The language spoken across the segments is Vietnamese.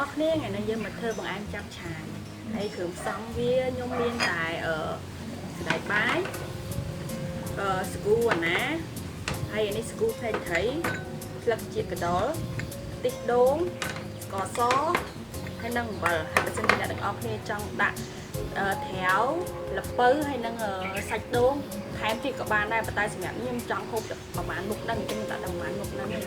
ớt nè ngày nay dân mình thơ bằng ăn chắp chài đây thường xong với nhôm miên tại ở đại bái school ná hay anh school thấy thấy lật chuyện cái đó tích đốn có xó hay nâng bờ hay là chân đi đặt ớt nè trong đặt theo lập bứ hay nâng sạch đốn hai thì các bạn đây và tay sẽ nhận nhưng trong không được mà bạn mục đăng cho người ta đồng bạn mục đăng này.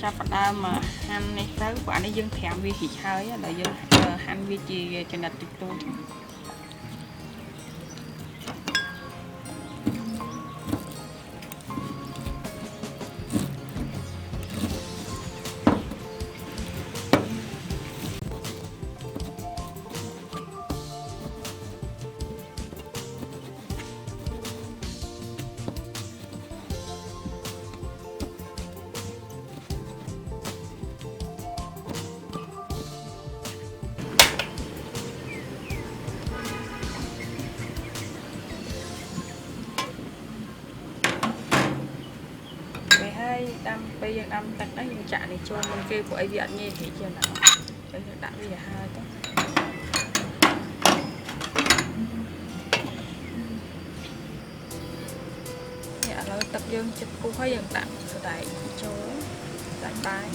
ចាប់ផ្ដើមហាន់នេះទៅព្រោះអានេះយើងត្រាំវារួចហើយដល់យើងហាន់វាជាចំណិតតិចតួច đâm bây giờ đâm tắt đấy mình chả này cho mình kêu của ấy viện nghe thì chưa nào bây giờ đã bây giờ hai đó dạ rồi tập dương chụp cô thấy dần tặng rồi tại chỗ tại tay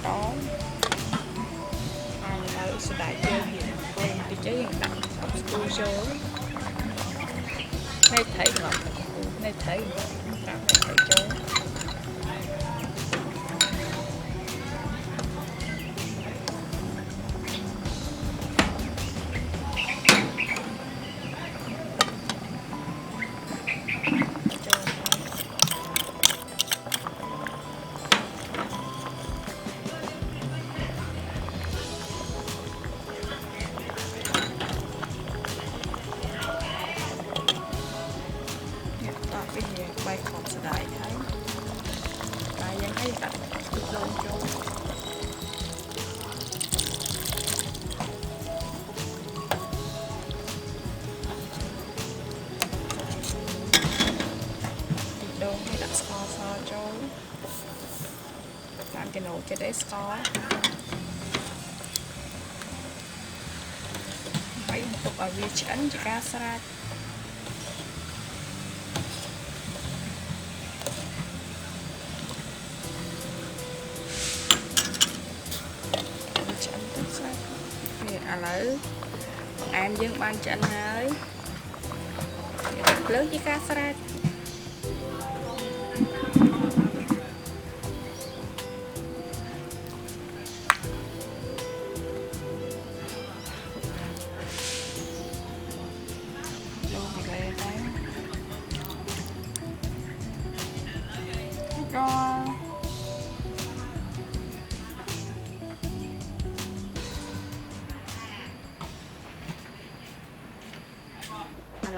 đó là sẽ đại chơi hiện còn thì chơi hiện đặt school show này thấy không này thấy tạo này thấy chơi bay khom sẽ đại thấy đại dân thấy đặt lông cho đôn hay đặt score cho làm cái nồi cho để score vậy một tục ở vị chấn cho cá salad lỡ em dương ban chân hơi lớn với cá salad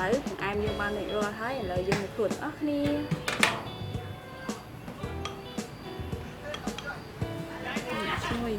lấy em như ban này rồi thấy lời dùng một cuộn ớt nè xôi